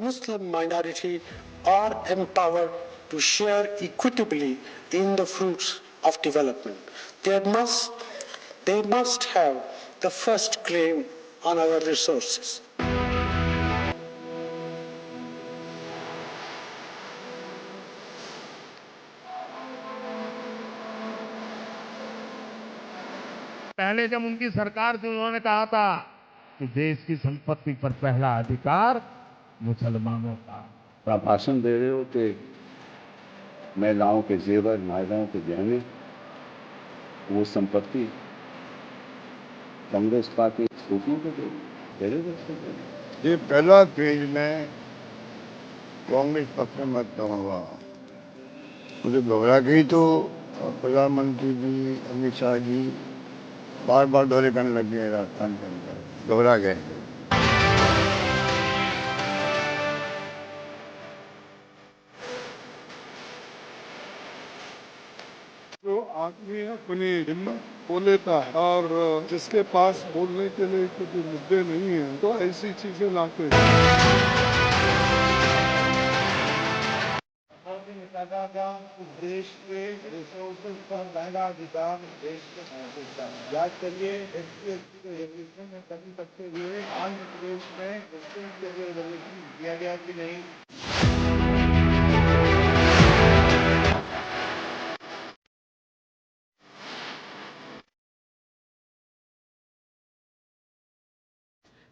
Muslim minority are empowered to share equitably in the fruits of development. They must have the first claim on our resources. पहले जब उनकी सरकार थी उन्होंने कहा था कि देश की संपत्ति पर पहला अधिकार मुसलमानों का। भाषण दे रहे हो कि महिलाओं के जेवर, महिलाओं के गहने, वो संपत्ति कांग्रेस पार्टी सूफियों को दे रहे। ये पहला पेज में कांग्रेस पक्ष में मत हुआ, मुझे घबरा गई तो प्रधानमंत्री जी, अमित शाह जी बार बार दौरे करने लग गए राजस्थान के अंदर, घबरा गए। जो आदमी अपनी हिम्मत बोलेता है और जिसके पास बोलने के लिए कुछ मुद्दे नहीं है तो ऐसी चीजें लाते हैं। देश के रिसोर्सेज पर पहला अधिकार देश के याद करिए, में कभी सकते हुए आंध्र प्रदेश में मुस्लिम के लिए रिजर्वेशन दिया गया कि नहीं।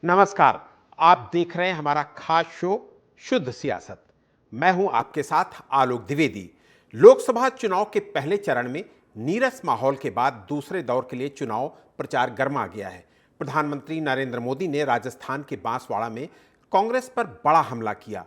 नमस्कार, आप देख रहे हैं हमारा खास शो शुद्ध सियासत। मैं हूं आपके साथ आलोक द्विवेदी। लोकसभा चुनाव के पहले चरण में नीरस माहौल के बाद दूसरे दौर के लिए चुनाव प्रचार गर्मा गया है। प्रधानमंत्री नरेंद्र मोदी ने राजस्थान के बांसवाड़ा में कांग्रेस पर बड़ा हमला किया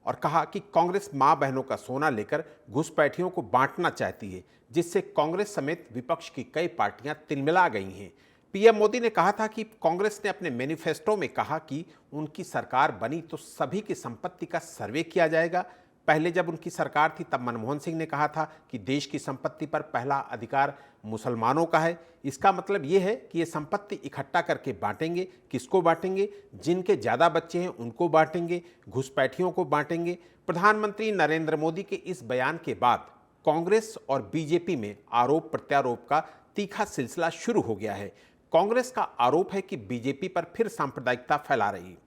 और कहा कि कांग्रेस मां बहनों का सोना लेकर घुसपैठियों को बांटना चाहती है, जिससे कांग्रेस समेत विपक्ष की कई पार्टियां तिलमिला गई हैं। पीएम मोदी ने कहा था कि कांग्रेस ने अपने मैनिफेस्टो में कहा कि उनकी सरकार बनी तो सभी की संपत्ति का सर्वे किया जाएगा। पहले जब उनकी सरकार थी तब मनमोहन सिंह ने कहा था कि देश की संपत्ति पर पहला अधिकार मुसलमानों का है। इसका मतलब ये है कि ये संपत्ति इकट्ठा करके बांटेंगे। किसको बांटेंगे? जिनके ज़्यादा बच्चे हैं उनको बांटेंगे, घुसपैठियों को बांटेंगे। प्रधानमंत्री नरेंद्र मोदी के इस बयान के बाद कांग्रेस और बीजेपी में आरोप प्रत्यारोप का तीखा सिलसिला शुरू हो गया है। कांग्रेस का आरोप है कि बीजेपी पर फिर सांप्रदायिकता फैला रही है।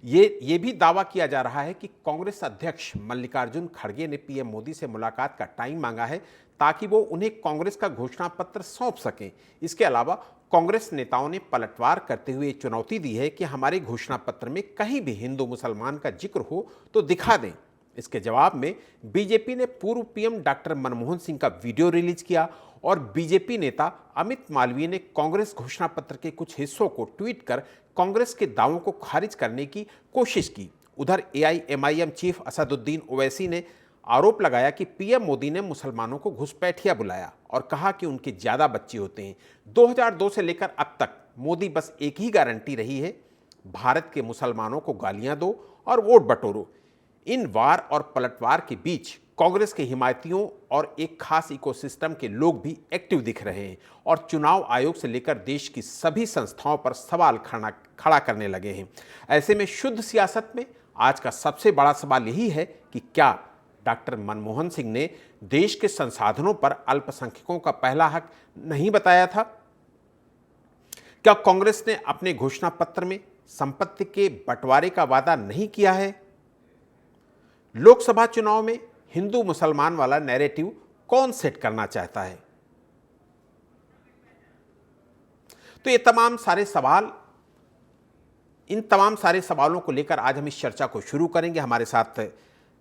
ये भी दावा किया जा रहा है कि कांग्रेस अध्यक्ष मल्लिकार्जुन खड़गे ने पीएम मोदी से मुलाकात का टाइम मांगा है ताकि वो उन्हें कांग्रेस का घोषणा पत्र सौंप सकें। इसके अलावा कांग्रेस नेताओं ने पलटवार करते हुए चुनौती दी है कि हमारे घोषणा पत्र में कहीं भी हिंदू मुसलमान का जिक्र हो तो दिखा दें। इसके जवाब में बीजेपी ने पूर्व पीएम डॉक्टर मनमोहन सिंह का वीडियो रिलीज किया और बीजेपी नेता अमित मालवीय ने कांग्रेस घोषणा पत्र के कुछ हिस्सों को ट्वीट कर कांग्रेस के दावों को खारिज करने की कोशिश की। उधर एआईएमआईएम चीफ असदुद्दीन ओवैसी ने आरोप लगाया कि पीएम मोदी ने मुसलमानों को घुसपैठिया बुलाया और कहा कि उनके ज़्यादा बच्चे होते हैं। 2002 से लेकर अब तक मोदी बस एक ही गारंटी रही है, भारत के मुसलमानों को गालियां दो और वोट बटोरो। इन वार और पलटवार के बीच कांग्रेस के हिमायतियों और एक खास इकोसिस्टम के लोग भी एक्टिव दिख रहे हैं और चुनाव आयोग से लेकर देश की सभी संस्थाओं पर सवाल खड़ा करने लगे हैं। ऐसे में शुद्ध सियासत में आज का सबसे बड़ा सवाल यही है कि क्या डॉक्टर मनमोहन सिंह ने देश के संसाधनों पर अल्पसंख्यकों का पहला हक नहीं बताया था? क्या कांग्रेस ने अपने घोषणा पत्र में संपत्ति के बंटवारे का वादा नहीं किया है? लोकसभा चुनाव में हिंदू मुसलमान वाला नैरेटिव कौन सेट करना चाहता है? तो इन तमाम सारे सवालों को लेकर आज हम इस चर्चा को शुरू करेंगे। हमारे साथ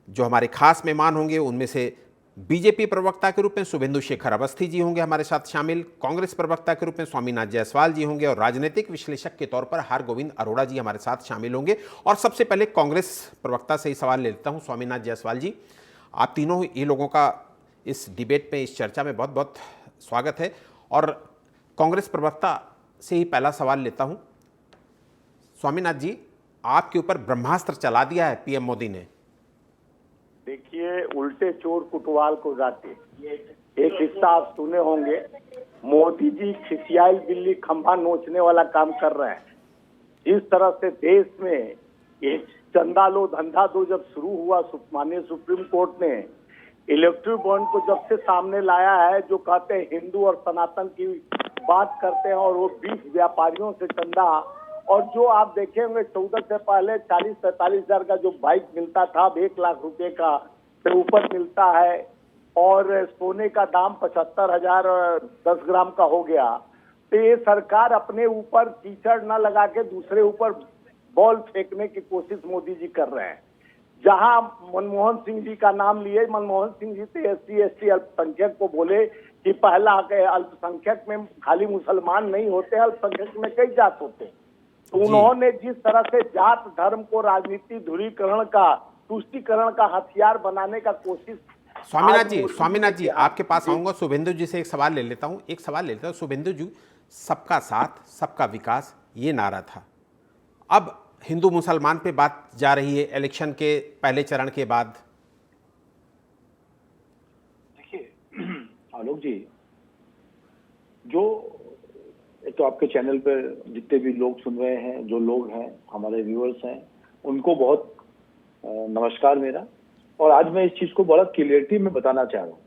जो हमारे खास मेहमान होंगे उनमें से बीजेपी प्रवक्ता के रूप में शुभेंदु शेखर अवस्थी जी होंगे हमारे साथ शामिल, कांग्रेस प्रवक्ता के रूप में स्वामीनाथ जायसवाल जी होंगे और राजनीतिक विश्लेषक के तौर पर हरगोविंद अरोड़ा जी हमारे साथ शामिल होंगे। और सबसे पहले कांग्रेस प्रवक्ता से ही सवाल ले लेता हूं। स्वामीनाथ जायसवाल जी, आप तीनों ही लोगों का इस डिबेट में, इस चर्चा में बहुत बहुत स्वागत है। और कांग्रेस प्रवक्ता से ही पहला सवाल लेता हूं। स्वामीनाथ जी, आपके ऊपर ब्रह्मास्त्र चला दिया है पीएम मोदी ने। देखिए, उल्टे चोर कुटवाल को जाते, एक हिस्सा आप सुने होंगे। मोदी जी खिसियाई बिल्ली खंभा नोचने वाला काम कर रहे हैं। जिस तरह से देश में चंदा लो धंधा दो जब शुरू हुआ, माननीय सुप्रीम कोर्ट ने इलेक्ट्रिक बॉन्ड को जब से सामने लाया है, जो कहते हैं हिंदू और सनातन की बात करते हैं, और वो 20 व्यापारियों से चंदा, और जो आप देखेंगे 14 से पहले 40-45 हजार का जो बाइक मिलता था, अब 1 लाख रुपए का से ऊपर मिलता है, और सोने का दाम 75,000 10 ग्राम का हो गया। तो ये सरकार अपने ऊपर कीचड़ न लगा के दूसरे ऊपर बॉल फेंकने की कोशिश मोदी जी कर रहे हैं। जहां मनमोहन सिंह जी का नाम लिए, मनमोहन सिंह जी तो SC/ST अल्पसंख्यक को बोले कि पहला अल्पसंख्यक में खाली मुसलमान नहीं होते, अल्पसंख्यक में कई जात होते हैं। तो उन्होंने जिस तरह से जात धर्म को राजनीति ध्रुवीकरण का, तुष्टीकरण का हथियार बनाने का कोशिश। स्वामीनाथ जी आपके पास आऊंगा। शुभेंदु जी से एक सवाल ले लेता हूं। शुभेंदु जी, सबका साथ सबका विकास ये नारा था, अब हिंदू मुसलमान पे बात जा रही है इलेक्शन के पहले चरण के बाद। देखिए आलोक जी, जो तो आपके चैनल पर जितने भी लोग सुन रहे हैं, जो लोग हैं हमारे व्यूअर्स हैं, उनको बहुत नमस्कार मेरा। और आज मैं इस चीज को बड़ा क्लियरिटी में बताना चाह रहा हूं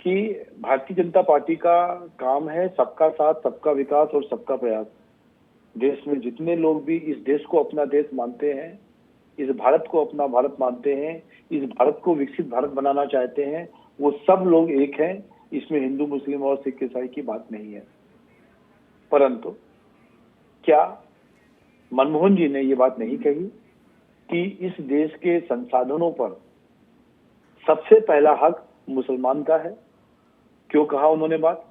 कि भारतीय जनता पार्टी का काम है सबका साथ सबका विकास और सबका प्रयास। देश में जितने लोग भी इस देश को अपना देश मानते हैं, इस भारत को अपना भारत मानते हैं, इस भारत को विकसित भारत बनाना चाहते हैं, वो सब लोग एक हैं। इसमें हिंदू मुस्लिम और सिख ईसाई की बात नहीं है। परंतु क्या मनमोहन जी ने ये बात नहीं कही कि इस देश के संसाधनों पर सबसे पहला हक मुसलमान का है? क्यों कहा उन्होंने बात?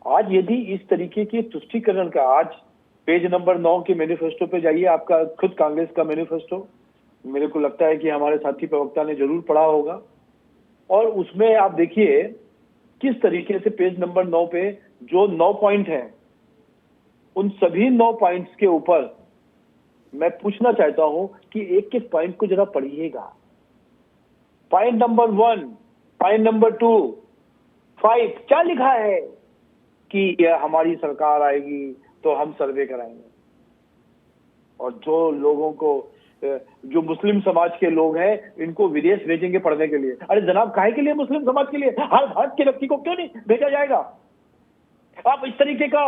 आज यदि इस तरीके के तुष्टीकरण का, आज पेज नंबर 9 के मैनिफेस्टो पे जाइए, आपका खुद कांग्रेस का मैनिफेस्टो, मेरे को लगता है कि हमारे साथी प्रवक्ता ने जरूर पढ़ा होगा, और उसमें आप देखिए किस तरीके से पेज नंबर 9 पे जो 9 पॉइंट हैं, उन सभी 9 पॉइंट्स के ऊपर मैं पूछना चाहता हूं कि एक एक पॉइंट को जरा पढ़िएगा। पॉइंट नंबर 1, पॉइंट नंबर 2, 5 क्या लिखा है कि हमारी सरकार आएगी तो हम सर्वे कराएंगे, और जो लोगों को, जो मुस्लिम समाज के लोग हैं, इनको विदेश भेजेंगे पढ़ने के लिए। अरे जनाब, काहे के लिए मुस्लिम समाज के लिए? हर भारत के व्यक्ति को क्यों नहीं भेजा जाएगा? आप इस तरीके का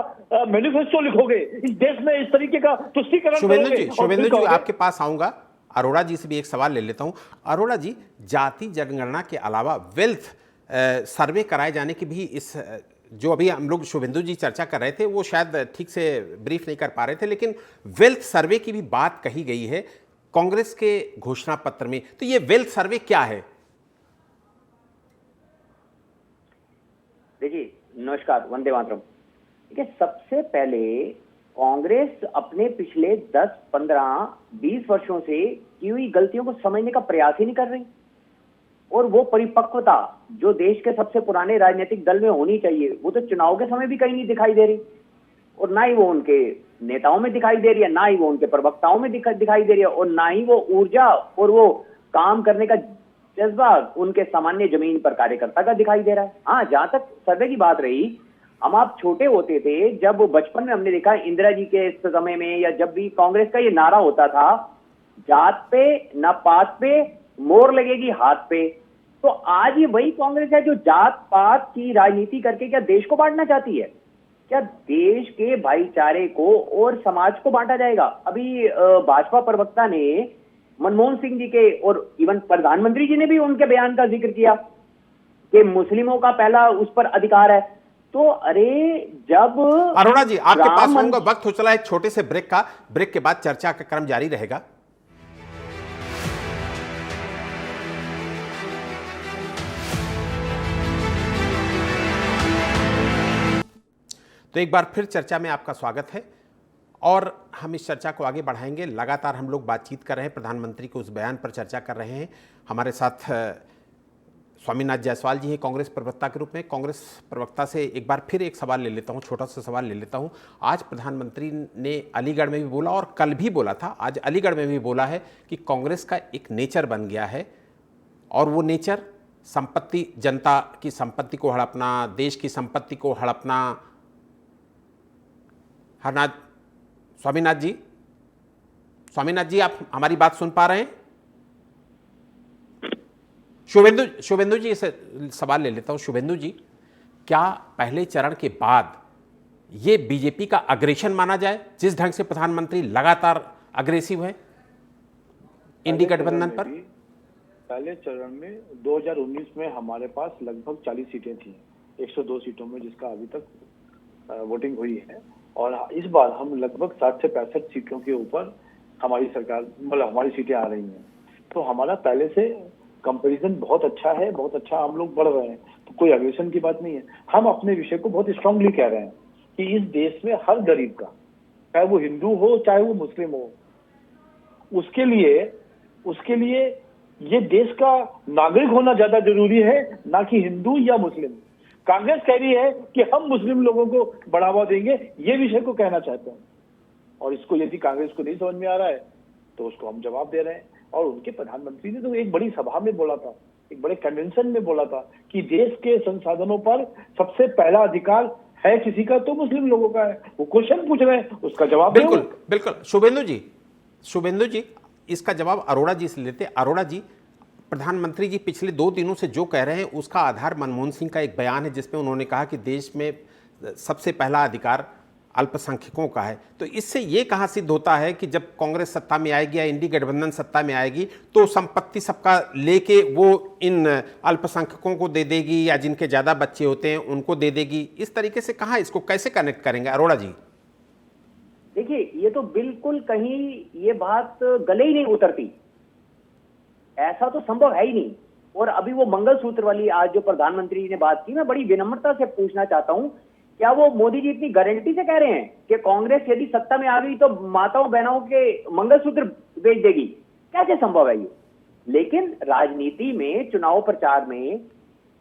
मैनिफेस्टो लिखोगे, इस देश में इस तरीके का तुष्टीकरण करोगे। शुभेंदु जी आपके पास आऊंगा। अरोड़ा जी से भी एक सवाल ले लेता हूं। अरोड़ा जी, जाति जनगणना के अलावा वेल्थ सर्वे कराए जाने की भी, इस जो अभी हम लोग शुभेंदु जी चर्चा कर रहे थे, वो शायद ठीक से ब्रीफ नहीं कर पा रहे थे, लेकिन वेल्थ सर्वे की भी बात कही गई है कांग्रेस के घोषणा पत्र में। तो ये वेल्थ सर्वे क्या है? देखिए, नमस्कार, वंदे मातरम। देखिए, सबसे पहले कांग्रेस अपने पिछले 10, 15, 20 वर्षों से की हुई गलतियों को समझने का प्रयास ही नहीं कर रही, और वो परिपक्वता जो देश के सबसे पुराने राजनीतिक दल में होनी चाहिए, वो तो चुनाव के समय भी कहीं नहीं दिखाई दे रही, और ना ही वो उनके नेताओं में दिखाई दे रही है, ना ही वो उनके प्रवक्ताओं में दिखाई दे रही है, और ना ही वो ऊर्जा और वो काम करने का जज्बा उनके सामान्य जमीन पर कार्यकर्ता का दिखाई दे रहा है। हाँ, जहां तक सर्वे की बात रही, हम आप छोटे होते थे, जब बचपन में हमने देखा इंदिरा जी के समय में, या जब भी कांग्रेस का ये नारा होता था, जात पे न पात पे, मोर लगेगी हाथ पे। तो आज ये वही कांग्रेस है जो जात पात की राजनीति करके क्या देश को बांटना चाहती है? क्या देश के भाईचारे को और समाज को बांटा जाएगा? अभी भाजपा प्रवक्ता ने मनमोहन सिंह जी के, और इवन प्रधानमंत्री जी ने भी उनके बयान का जिक्र किया कि मुस्लिमों का पहला उस पर अधिकार है। तो अरे, जब अरोड़ा जी आपके पास आऊंगा, वक्त हो चला एक छोटे से ब्रेक का। ब्रेक के बाद चर्चा का क्रम जारी रहेगा। तो एक बार फिर चर्चा में आपका स्वागत है, और हम इस चर्चा को आगे बढ़ाएंगे। लगातार हम लोग बातचीत कर रहे हैं, प्रधानमंत्री के उस बयान पर चर्चा कर रहे हैं। हमारे साथ स्वामीनाथ जायसवाल जी हैं कांग्रेस प्रवक्ता के रूप में। कांग्रेस प्रवक्ता से एक बार फिर एक सवाल ले लेता हूं, छोटा सा सवाल ले लेता हूं। आज प्रधानमंत्री ने अलीगढ़ में भी बोला, और कल भी बोला था, आज अलीगढ़ में भी बोला है कि कांग्रेस का एक नेचर बन गया है, और वो नेचर संपत्ति, जनता की संपत्ति को हड़पना, देश की संपत्ति को हड़पना। हरनाथ, स्वामीनाथ जी, स्वामीनाथ जी, आप हमारी बात सुन पा रहे हैं? शुभेंदु जी से सवाल ले लेता हूं। शुभेंदु जी, क्या पहले चरण के बाद ये बीजेपी का अग्रेशन माना जाए, जिस ढंग से प्रधानमंत्री लगातार अग्रेसिव है इंडी गठबंधन पर? पहले चरण में 2019 में हमारे पास लगभग 40 सीटें थी 102 सीटों में, जिसका अभी तक वोटिंग हुई है। और इस बार हम लगभग 60 से 65 सीटों के ऊपर हमारी सरकार, मतलब हमारी सीटें आ रही हैं। तो हमारा पहले से कंपैरिजन बहुत अच्छा है, बहुत अच्छा हम लोग बढ़ रहे हैं। तो कोई अग्रेशन की बात नहीं है। हम अपने विषय को बहुत स्ट्रांगली कह रहे हैं कि इस देश में हर गरीब का, चाहे वो हिंदू हो चाहे वो मुस्लिम हो, उसके लिए ये देश का नागरिक होना ज्यादा जरूरी है, ना कि हिंदू या मुस्लिम। कांग्रेस कह रही है कि हम मुस्लिम लोगों को बढ़ावा देंगे, ये विषय को कहना चाहते हैं। और इसको यदि कांग्रेस को नहीं समझ में आ रहा है तो उसको हम जवाब दे रहे हैं। और उनके प्रधानमंत्री ने तो एक बड़ी सभा में बोला था, एक बड़े कन्वेंशन में बोला था कि देश के संसाधनों पर सबसे पहला अधिकार है किसी का तो मुस्लिम लोगों का है। वो क्वेश्चन पूछ रहे हैं, उसका जवाब बिल्कुल बिल्कुल। शुभेंदु जी, इसका जवाब अरोड़ा जी से लेते। अरोड़ा जी, प्रधानमंत्री जी पिछले 2 दिनों से जो कह रहे हैं उसका आधार मनमोहन सिंह का एक बयान है, जिसमें उन्होंने कहा कि देश में सबसे पहला अधिकार अल्पसंख्यकों का है। तो इससे ये कहाँ सिद्ध होता है कि जब कांग्रेस सत्ता में आएगी या इंडी गठबंधन सत्ता में आएगी तो संपत्ति सबका लेके वो इन अल्पसंख्यकों को दे देगी, या जिनके ज़्यादा बच्चे होते हैं उनको दे देगी? इस तरीके से कहाँ, इसको कैसे कनेक्ट करेंगे अरोड़ा जी? देखिए, ये तो बिल्कुल कहीं ये बात गले ही नहीं उतरती, ऐसा तो संभव है ही नहीं। और अभी वो मंगलसूत्र वाली आज जो प्रधानमंत्री ने बात की, मैं बड़ी विनम्रता से पूछना चाहता हूं, क्या वो मोदी जी इतनी गारंटी से कह रहे हैं कि कांग्रेस यदि सत्ता में आ गई तो माताओं बहनों के मंगलसूत्र बेच देगी? कैसे संभव है ये? लेकिन राजनीति में, चुनाव प्रचार में,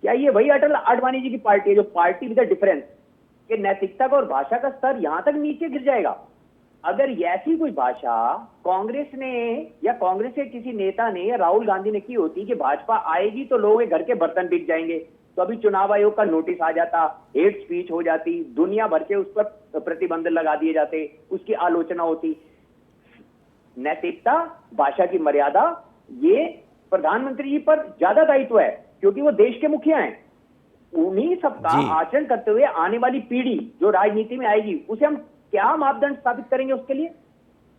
क्या ये वही अटल आडवाणी जी की पार्टी है जो पार्टी विद डिफरेंस के नैतिकता का और भाषा का स्तर यहां तक नीचे गिर जाएगा? अगर ऐसी कोई भाषा कांग्रेस ने या कांग्रेस के किसी नेता ने या राहुल गांधी ने की होती कि भाजपा आएगी तो लोगों के घर के बर्तन बिक जाएंगे, तो अभी चुनाव आयोग का नोटिस आ जाता, हेट स्पीच हो जाती, दुनिया भर के उस पर प्रतिबंध लगा दिए जाते, उसकी आलोचना होती। नैतिकता, भाषा की मर्यादा, ये प्रधानमंत्री जी पर ज्यादा दायित्व है क्योंकि वो देश के मुखिया हैं। उन्हीं सबका आचरण करते हुए आने वाली पीढ़ी जो राजनीति में आएगी उसे हम क्या मापदंड स्थापित करेंगे उसके लिए?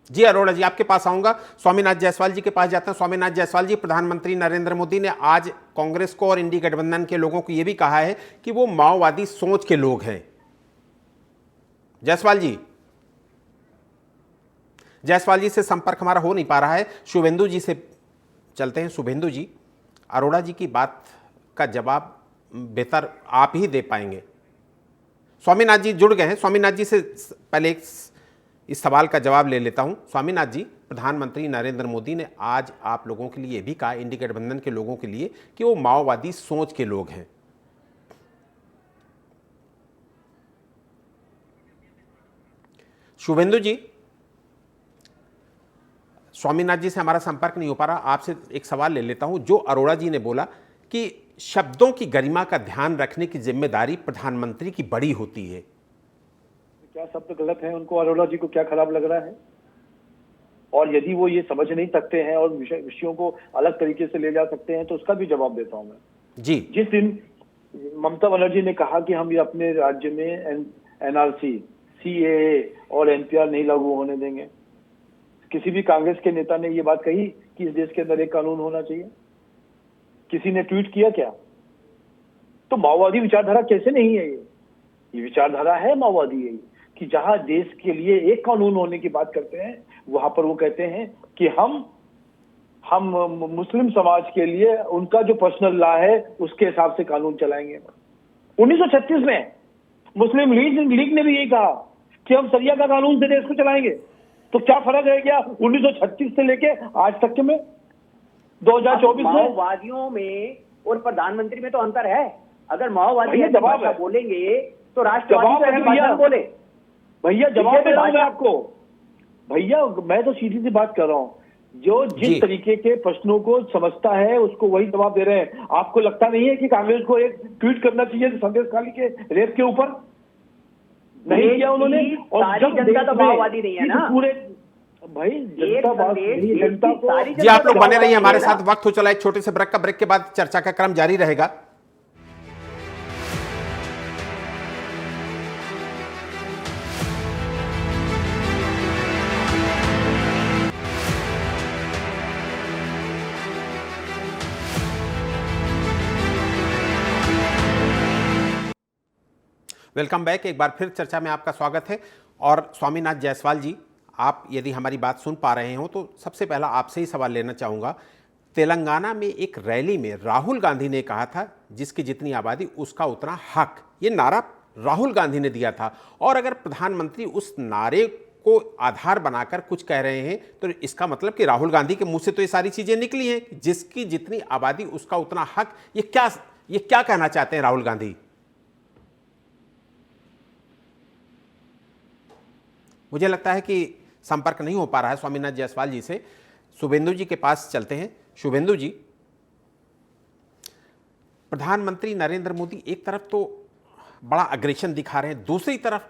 जी अरोड़ा जी, आपके पास आऊंगा। स्वामीनाथ जायसवाल जी के पास जाता हूं। स्वामीनाथ जायसवाल जी, प्रधानमंत्री नरेंद्र मोदी ने आज कांग्रेस को और इंडी गठबंधन के लोगों को यह भी कहा है कि वो माओवादी सोच के लोग हैं। जायसवाल जी से संपर्क हमारा हो नहीं पा रहा है। शुभेंदु जी से चलते हैं। शुभेंदु जी, अरोड़ा जी की बात का जवाब बेहतर आप ही दे पाएंगे। स्वामीनाथ जी जुड़ गए हैं। स्वामीनाथ जी से पहले इस सवाल का जवाब ले लेता हूं। स्वामीनाथ जी, प्रधानमंत्री नरेंद्र मोदी ने आज आप लोगों के लिए भी कहा, इंडी गठबंधन के लोगों के लिए, कि वो माओवादी सोच के लोग हैं। शुभेंदु जी, स्वामीनाथ जी से हमारा संपर्क नहीं हो पा रहा, आपसे एक सवाल ले लेता हूं। जो अरोड़ा जी ने बोला कि शब्दों की गरिमा का ध्यान रखने की जिम्मेदारी प्रधानमंत्री की बड़ी होती है, क्या शब्द गलत है? उनको, अरोड़ा जी को क्या खराब लग रहा है? और यदि वो ये समझ नहीं सकते हैं और विषयों को अलग तरीके से ले जा सकते हैं तो उसका भी जवाब देता हूं मैं। जी, जिस दिन ममता बनर्जी ने कहा कि हम ये अपने राज्य में एनआरसी, सीएए और एनपीआर नहीं लागू होने देंगे, किसी भी कांग्रेस के नेता ने ये बात कही कि इस देश के अंदर एक कानून होना चाहिए? किसी ने ट्वीट किया क्या? तो माओवादी विचारधारा कैसे नहीं है? ये विचारधारा है माओवादी है कि जहां देश के लिए एक कानून होने की बात करते हैं, वहां पर वो कहते हैं कि हम मुस्लिम समाज के लिए उनका जो पर्सनल लॉ है उसके हिसाब से कानून चलाएंगे। 1936 में मुस्लिम लीग ने भी यही कहा कि हम शरिया का कानून से देश को चलाएंगे। तो क्या फर्क रह गया 1936 से लेके आज तक के में 2024 में? माओवादियों में और प्रधानमंत्री में तो अंतर है। अगर माओवादी जवाब बोलेंगे तो राष्ट्रवादी बोले। भैया जवाब दे रहा हूं आपको। भैया मैं तो सीधी सी बात कर रहा हूं, जो जिस तरीके के प्रश्नों को समझता है उसको वही जवाब दे रहे हैं। आपको लगता नहीं है कि कांग्रेस को एक ट्वीट करना चाहिए संदेश खाली के रेप के ऊपर? नहीं किया उन्होंने। और सारी जनता तो माओवादी नहीं है ना। भाई एक जनता बात संदेश नहीं, देश जनता की को सारी जी आप लोग जनता बने को रहिए हमारे देना। साथ, वक्त हो चला एक छोटे से ब्रेक का। ब्रेक के बाद चर्चा का क्रम जारी रहेगा। Welcome back. एक बार फिर चर्चा में आपका स्वागत है। और स्वामीनाथ जायसवाल जी, आप यदि हमारी बात सुन पा रहे हो तो सबसे पहला आपसे ही सवाल लेना चाहूँगा। तेलंगाना में एक रैली में राहुल गांधी ने कहा था जिसकी जितनी आबादी उसका उतना हक, ये नारा राहुल गांधी ने दिया था। और अगर प्रधानमंत्री उस नारे को आधार बनाकर कुछ कह रहे हैं तो इसका मतलब कि राहुल गांधी के मुंह से तो ये सारी चीजें निकली हैं कि जिसकी जितनी आबादी उसका उतना हक। ये क्या कहना चाहते हैं राहुल गांधी? मुझे लगता है कि संपर्क नहीं हो पा रहा है स्वामीनाथ जायसवाल जी से। शुभेंदु जी के पास चलते हैं। शुभेंदु जी, प्रधानमंत्री नरेंद्र मोदी एक तरफ तो बड़ा अग्रेशन दिखा रहे हैं, दूसरी तरफ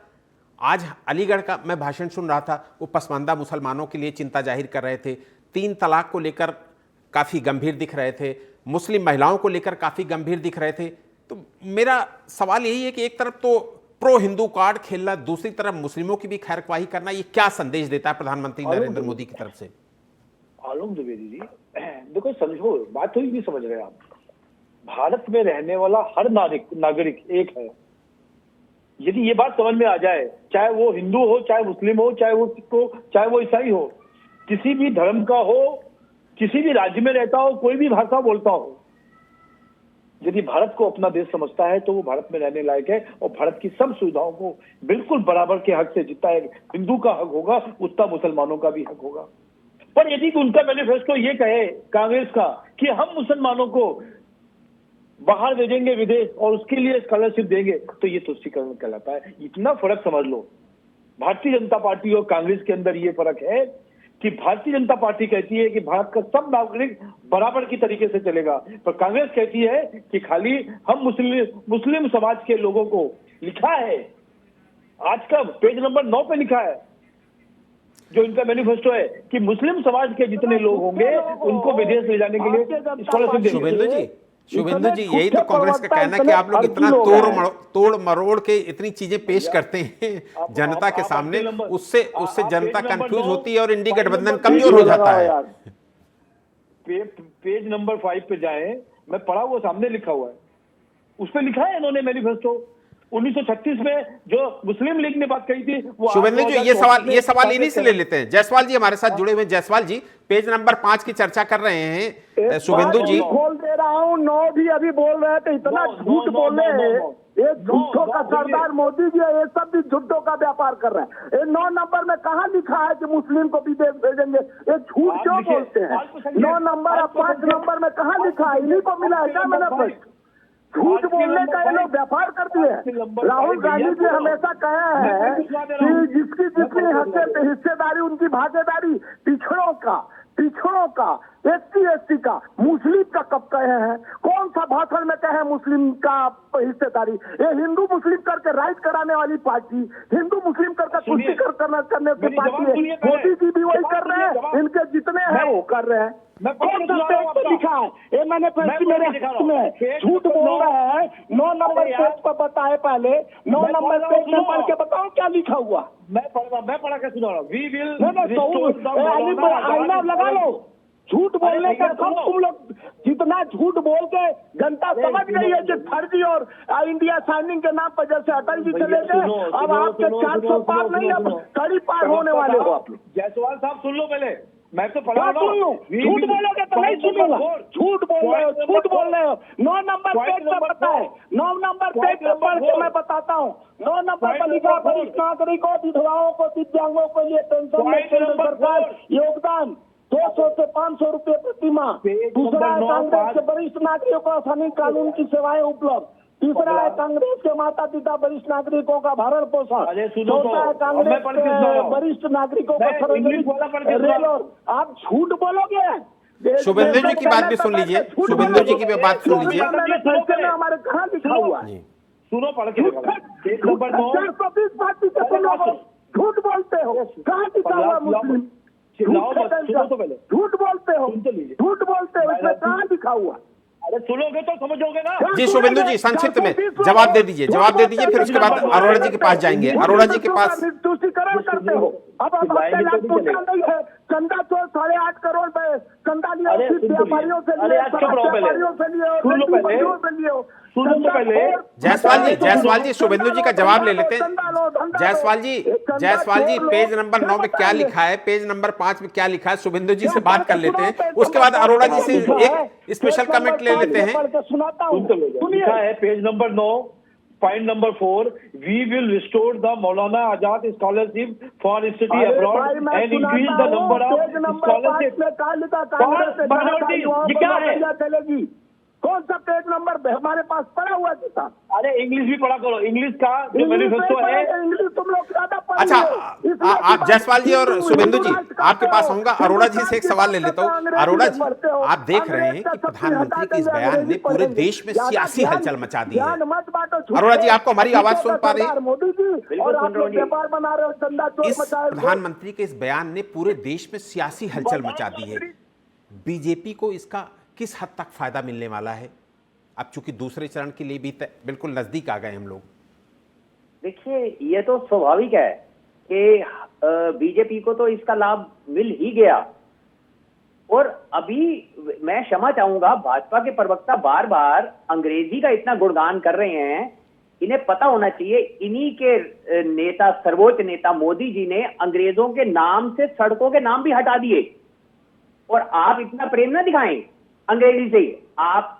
आज अलीगढ़ का मैं भाषण सुन रहा था, वो पसमानदा मुसलमानों के लिए चिंता जाहिर कर रहे थे, 3 तलाक को लेकर काफ़ी गंभीर दिख रहे थे, मुस्लिम महिलाओं को लेकर काफ़ी गंभीर दिख रहे थे। तो मेरा सवाल यही है कि एक तरफ तो प्रो हिंदू कार्ड खेलना, दूसरी तरफ मुस्लिमों की भी खैरख्वाही करना, ये क्या संदेश देता है प्रधानमंत्री नरेंद्र मोदी की तरफ से? आलोक द्विवेदी जी, देखो समझो, बात हुई नहीं समझ रहे आप। भारत में रहने वाला हर नागरिक एक है। यदि ये बात समझ में आ जाए, चाहे वो हिंदू हो, चाहे मुस्लिम हो, चाहे वो सिख हो, चाहे वो ईसाई हो, किसी भी धर्म का हो, किसी भी राज्य में रहता हो, कोई भी भाषा बोलता हो, यदि भारत को अपना देश समझता है तो वो भारत में रहने लायक है और भारत की सब सुविधाओं को बिल्कुल बराबर के हक से, जितना एक हिंदू का हक होगा उतना मुसलमानों का भी हक होगा। पर यदि उनका मैनिफेस्टो ये कहे कांग्रेस का कि हम मुसलमानों को बाहर भेजेंगे विदेश और उसके लिए स्कॉलरशिप देंगे, तो ये तुष्टीकरण कहलाता है। इतना फर्क समझ लो। भारतीय जनता पार्टी और कांग्रेस के अंदर ये फर्क है कि भारतीय जनता पार्टी कहती है कि भारत का सब नागरिक बराबर की तरीके से चलेगा, पर कांग्रेस कहती है कि खाली हम मुस्लिम समाज के लोगों को, लिखा है आज का पेज नंबर 9 पे लिखा है जो इनका मैनिफेस्टो है कि मुस्लिम समाज के जितने लोग होंगे उनको विदेश ले जाने के लिए स्कॉलरशिप देंगे। शुभेंदु जी, यही तो कांग्रेस का कहना है कि आप लोग इतना तोड़ मरोड़ के इतनी चीजें पेश करते हैं जनता के सामने, उससे जनता कंफ्यूज होती है और इंडी गठबंधन कमजोर हो जाता है। पेज नंबर 5 पे जाएं, मैं पढ़ा, वो सामने लिखा हुआ है, उस पे लिखा है इन्होंने मैनिफेस्टो। 1936 में जो मुस्लिम लीग ने बात कही थी वो शुभेंदु जी, ये सवाल इन्हीं से ले लेते हैं। जायसवाल जी हमारे साथ जुड़े हुए। जायसवाल जी, पेज नंबर 5 की चर्चा कर रहे हैं शुभेंदु जी। खोल दे रहा हूँ, 9 भी अभी बोल रहे थे, इतना झूठ बोल रहे हैं। ये झूठों का सरदार मोदी जी है, ये सब भी झूठों का व्यापार कर रहे हैं। ये 9 नंबर में कहाँ लिखा है कि मुस्लिम को विदेश भेजेंगे? ये झूठ क्यों बोलते हैं? 9 नंबर और 5 नंबर में कहाँ लिखा है? इन्हीं को मिला है क्या? मैंने झूठ बोलने का ये लोग व्यापार करते हैं। राहुल गांधी जी हमेशा कहा है कि जिसकी जितनी हिस्सेदारी उनकी भागीदारी, पिछड़ों का SC/ST का, मुस्लिम का कब कहे हैं? कौन सा भाषण में कहे मुस्लिम का हिस्सेदारी? ये हिंदू मुस्लिम करके राइट कराने वाली पार्टी, हिंदू मुस्लिम करके तुष्टीकरण करने की पार्टी है। मोदी जी भी वही कर रहे हैं, इनके जितने हैं वो कर रहे हैं। कौन सा पेज पे लिखा है? ये मैंने मेरे हाथ में झूठ बोल रहा है। 9 नंबर पेज पर बताए, पहले 9 नंबर पेज में पढ़ के बताओ क्या लिखा हुआ। मैं पढ़ा के सुना रहा हूँ। वी विल आईना लगा लो। झूठ बोलने का कम तुम लोग, जितना झूठ बोल के जनता समझ गई है कि फर्जी और इंडिया साइनिंग के नाम पर जैसे अटल जी चले गए, अब आपके 400 पार नहीं, अब कड़ी पार होने वाले हो आप। जायसवाल साहब सुन लो पहले, मैं तो पढ़ा रहा हूँ। झूठ बोलोगे तो नहीं सुनूंगा। झूठ बोल रहे हो। 9 नंबर पेज पर पता है, 9 नंबर पेज पर पढ़ के मैं बताता हूँ। 9 नंबर पर लिखा, वरिष्ठ नागरिकों, विधवाओं को, दिव्यांगों के लिए पेंशन में केंद्र सरकार योगदान 200 से 500 रुपए प्रति माह। दूसरा है कांग्रेस के वरिष्ठ नागरिकों को आसानी कानून की सेवाएं उपलब्ध। तीसरा है कांग्रेस के माता पिता वरिष्ठ नागरिकों का भरण पोषण। चौथा है कांग्रेस के वरिष्ठ नागरिकों का सार्वजनिक रेल। और आप झूठ बोलोगे। शुभेंदु जी की बात भी सुन लीजिए, शुभेंदु जी की भी बात सुन लीजिए। हमारे कहाँ लिखा हुआ है? सुनो, पढ़ के 420 पार्टी के तुम लोग झूठ बोलते हो। कहाँ लिखा हुआ मुस्लिम? चिल्लाओ मत, सुनो तो पहले। झूठ बोलते हो, सुन तो लीजिए। झूठ बोलते हो, इसमें कहाँ लिखा हुआ? अरे सुनोगे तो समझोगे ना। जी शुभेंदु जी, संक्षिप्त में जवाब दे दीजिए, फिर उसके बाद अरोड़ा जी के पास जाएंगे। अरोड़ा जी के पास तुष्टिकरण करते हो। अब आप चिल्लाएंगे तो नहीं पूछा चलेगा। नहीं है, चंदा चोर 8.5 करोड़ पे चंदा लिया, अरे सिर्फ सुन तो व्यापारियों से लीजिए। लिए, अरे चुप रहो पहले। व्यापारियों से लिए, सुन लो पहले। मजदूरों से लिए। सुनो तो पहले। जायसवाल जी शुभेंदु जी का जवाब ले लेते हैं। जायसवाल जी पेज नंबर 9 में क्या लिखा है, पेज नंबर 5 में क्या लिखा है, शुभेंदु जी से बात कर लेते हैं, उसके बाद अरोड़ा जी से एक स्पेशल कमेंट ले लेते हैं। सुनाता सुन हूँ, तो लीजिए। लिखा है page number 9 point number 4, we will restore the Maulana Azad scholarship for study abroad and increase the number of scholarship minority. ये क्या है? चलेगी। कौन सा पेज नंबर हमारे पास पड़ा हुआ था? अरे इंग्लिश भी पढ़ा करो, इंग्लिश का जो मैनिफेस्टो है। इंग्लिश तुम लोग ज्यादा अच्छा, आप जायसवाल जी और शुभेंदु जी आपके पास होऊंगा। अरोड़ा जी से एक सवाल ले लेता हूँ। अरोड़ा जी, आप देख रहे हैं कि प्रधानमंत्री के इस बयान ने पूरे देश में सियासी हलचल मचा दी है। अरोड़ा जी, आपको हमारी आवाज सुन पा रही है? मोदी जी, और आप लोग व्यापार बना रहे हो, चंदा चोर इस मचाए। प्रधानमंत्री के इस बयान ने पूरे देश में सियासी हलचल मचा दी है। बीजेपी को इसका किस हद तक फायदा मिलने वाला है? अब चूंकि दूसरे चरण के लिए भी बिल्कुल नजदीक आ गए हम लोग। देखिए, ये तो स्वाभाविक है कि बीजेपी को तो इसका लाभ मिल ही गया। और अभी मैं क्षमा चाहूंगा, भाजपा के प्रवक्ता बार बार अंग्रेजी का इतना गुणगान कर रहे हैं, इन्हें पता होना चाहिए, इन्हीं के नेता, सर्वोच्च नेता मोदी जी ने अंग्रेजों के नाम से सड़कों के नाम भी हटा दिए। और आप इतना प्रेम ना दिखाएं अंग्रेजी से। आप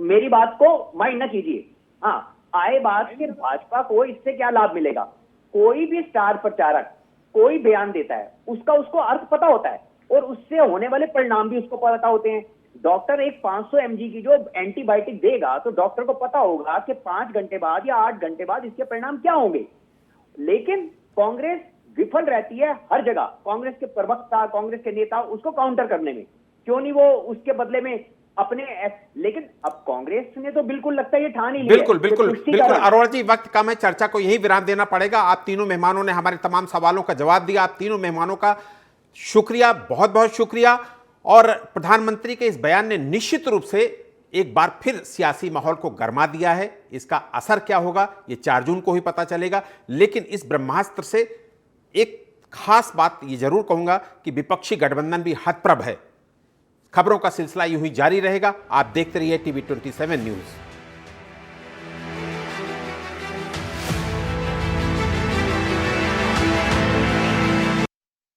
मेरी बात को माइंड ना कीजिए। हाँ, आए बात कि भाजपा को इससे क्या लाभ मिलेगा। कोई भी स्टार प्रचारक कोई बयान देता है, उसको अर्थ पता होता है और उससे होने वाले परिणाम भी उसको पता होते हैं। डॉक्टर एक 500 mg की जो एंटीबायोटिक देगा, तो डॉक्टर को पता होगा कि 5 घंटे बाद या 8 घंटे बाद इसके परिणाम क्या होंगे। लेकिन कांग्रेस विफल रहती है हर जगह। कांग्रेस के प्रवक्ता, कांग्रेस के नेता उसको काउंटर करने में, क्यों नहीं वो उसके बदले में अपने। लेकिन अब कांग्रेस ने तो बिल्कुल लगता है ये ठान ही लिया। बिल्कुल अरोड़ा जी, वक्त कम है, चर्चा को यही विराम देना पड़ेगा। आप तीनों मेहमानों ने हमारे तमाम सवालों का जवाब दिया। आप तीनों मेहमानों का शुक्रिया, बहुत बहुत शुक्रिया। और प्रधानमंत्री के इस बयान ने निश्चित रूप से एक बार फिर सियासी माहौल को गरमा दिया है। इसका असर क्या होगा ये 4 जून को ही पता चलेगा। लेकिन इस ब्रह्मास्त्र से एक खास बात ये जरूर कहूंगा कि विपक्षी गठबंधन भी हतप्रभ है। खबरों का सिलसिला यूं ही जारी रहेगा। आप देखते रहिए TV 27 न्यूज़।